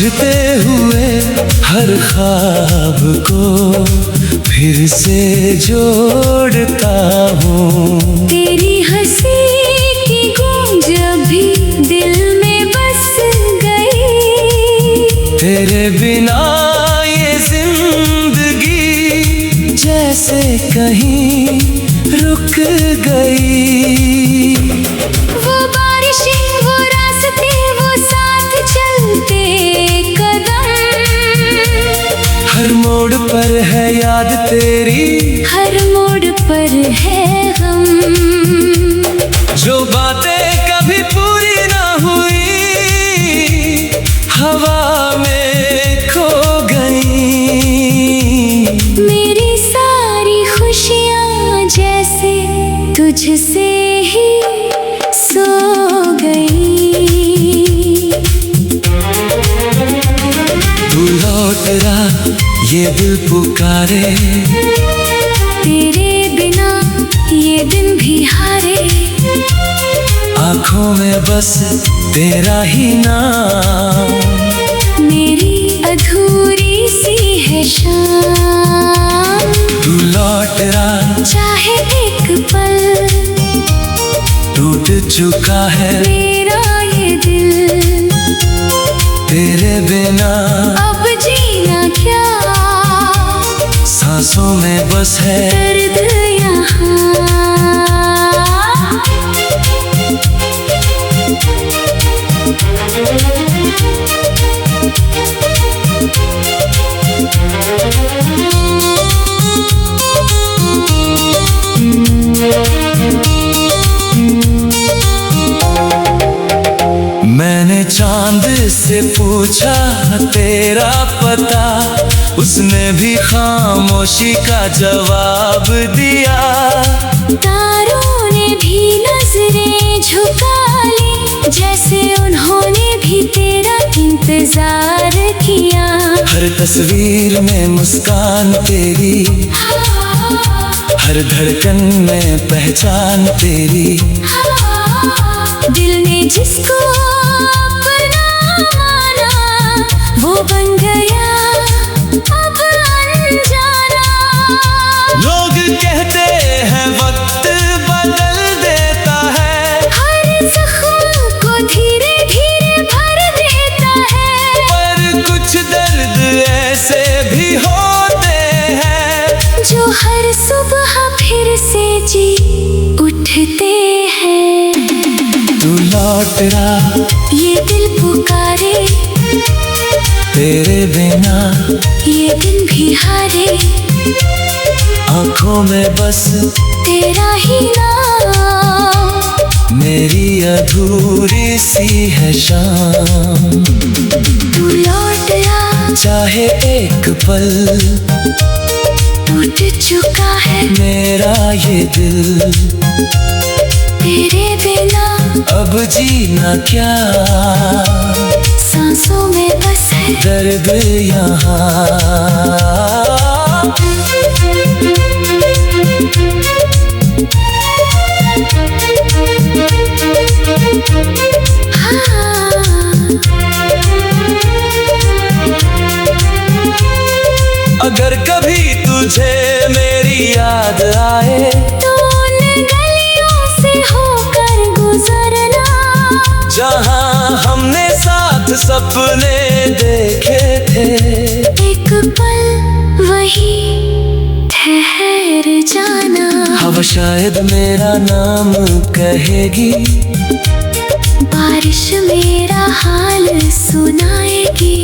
बुझते हुए हर ख्वाब को फिर से जोड़ता हूँ। तेरी हंसी की गूंज भी दिल में बस गई। तेरे बिना ये जिंदगी जैसे कहीं रुक गई। वो बारिशें, वो रास्ते, वो साथ चलते कदम। हर मोड़ पर है याद तेरी, हर मोड़ पर है गम। जो बातें कभी पूरी ना हुई हवा में खो गई। मेरी सारी खुशियाँ जैसे तुझसे ही सो गई। तू लौट रहा ये दिल पुकारे, तेरे बिना ये दिन भी हारे। आँखों में बस तेरा ही नाम। मेरी अधूरी सी है शाम। तू लौट रहा चाहे एक पल, टूट चुका है मेरा ये दिल। तेरे बिना अब जीना क्या, सांसों में बस है दर्द यहाँ। मैंने चांद से पूछा तेरा पता, उसने भी खामोशी का जवाब दिया। तारों ने भी नजरें झुका ली, जैसे उन्होंने भी तेरा इंतजार किया। हर तस्वीर में मुस्कान तेरी, हर धड़कन में पहचान तेरी। दिल ने जिसको अपना माना, वो बन गया अब अनजाना। लोग कहते हैं वक्त बदल देता है, हर जख्म को धीरे धीरे भर देता है। पर कुछ दर्द ऐसे भी होते हैं जो हर सुबह फिर से जी उठते हैं। तू लौट रहा ये दिल पुकारे, तेरे बिना ये दिन भी हारे। आँखों में बस तेरा ही नाम। मेरी अधूरी सी है शाम। तू लौट आ, चाहे एक पल, टूट चुका है मेरा ये दिल। तेरे बिना अब जीना क्या, सांसों में बस है दर्द यहाँ। अगर कभी तुझे मेरी याद आए, तो उन गलियों से होकर गुजरना, जहाँ हमने साथ सपने देखे थे। एक पल वही ठहर जाना। हवा शायद मेरा नाम कहेगी, बारिश मेरा हाल सुनाएगी।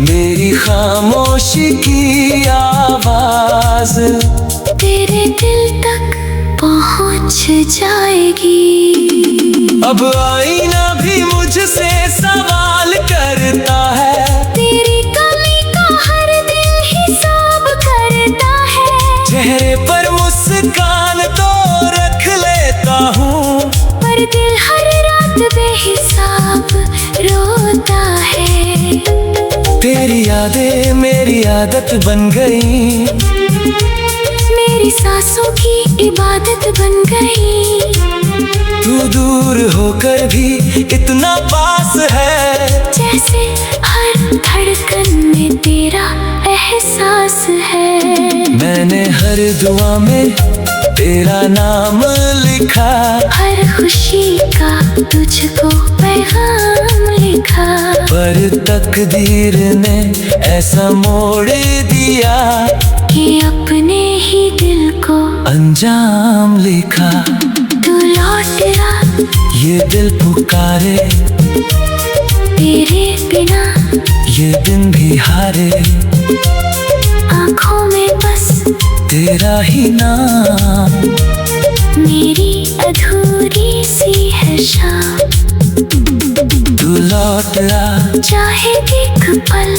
मेरी खामोशी की आवाज तेरे दिल तक पहुंच जाएगी। अब आईना भी मुझसे सवाल करता है, तेरी कमी का हर दिल हिसाब करता है। चेहरे पर मुस्कान तो रख लेता हूँ, पर दिल हर रात बेहिसाब रोता है। तेरी यादें मेरी आदत बन गई, मेरी सांसों की इबादत बन गई। तू दूर होकर भी इतना पास है, जैसे हर धड़कन में तेरा एहसास है। मैंने हर दुआ में तेरा नाम लिखा, हर खुशी का तुझको पैगाम लिखा। पर तकदीर ने ऐसा मोड़ दिया कि अपने ही दिल को अंजाम लिखा। तू लौट आ, ये दिल पुकारे, तेरे बिना ये दिन भी हारे। आँखों में बस तेरा ही नाम, मेरी अधूरी सी है शाम। तू लौट आ, चाहे एक पल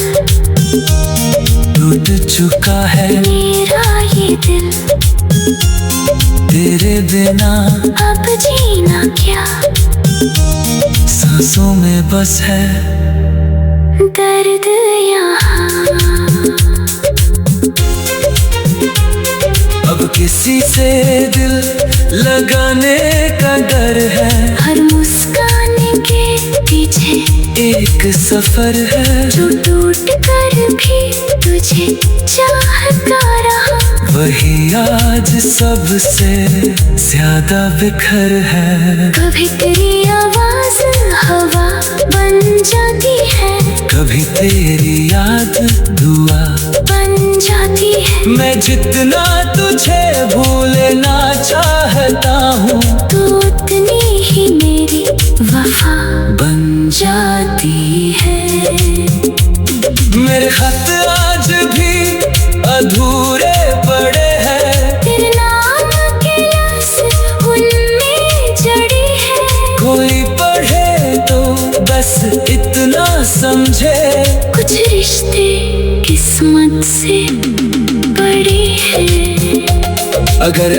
टूट चुका है मेरा ये दिल। तेरे बिना अब जीना क्या, सांसों में बस है दर्द यहाँ। अब किसी से दिल लगाने का डर है। हर मुस्कान के पीछे एक सफर है जो टूट कर भी तुझे चाहता रहा। वही आज सबसे ज्यादा बिखर है। कभी तेरी आवाज हवा बन जाती है, कभी तेरी याद दुआ बन जाती है। मैं जितना तुझे भूलना चाहता हूँ, तू उतनी ही मेरी वफा बन जाती है। मेरे खत आज भी अधूरे पड़े हैं। तेरे नाम के लफ्ज़ उनमें जड़ी है। कोई पढ़े तो बस इतना समझे, कुछ रिश्ते किस्मत से बड़े हैं। अगर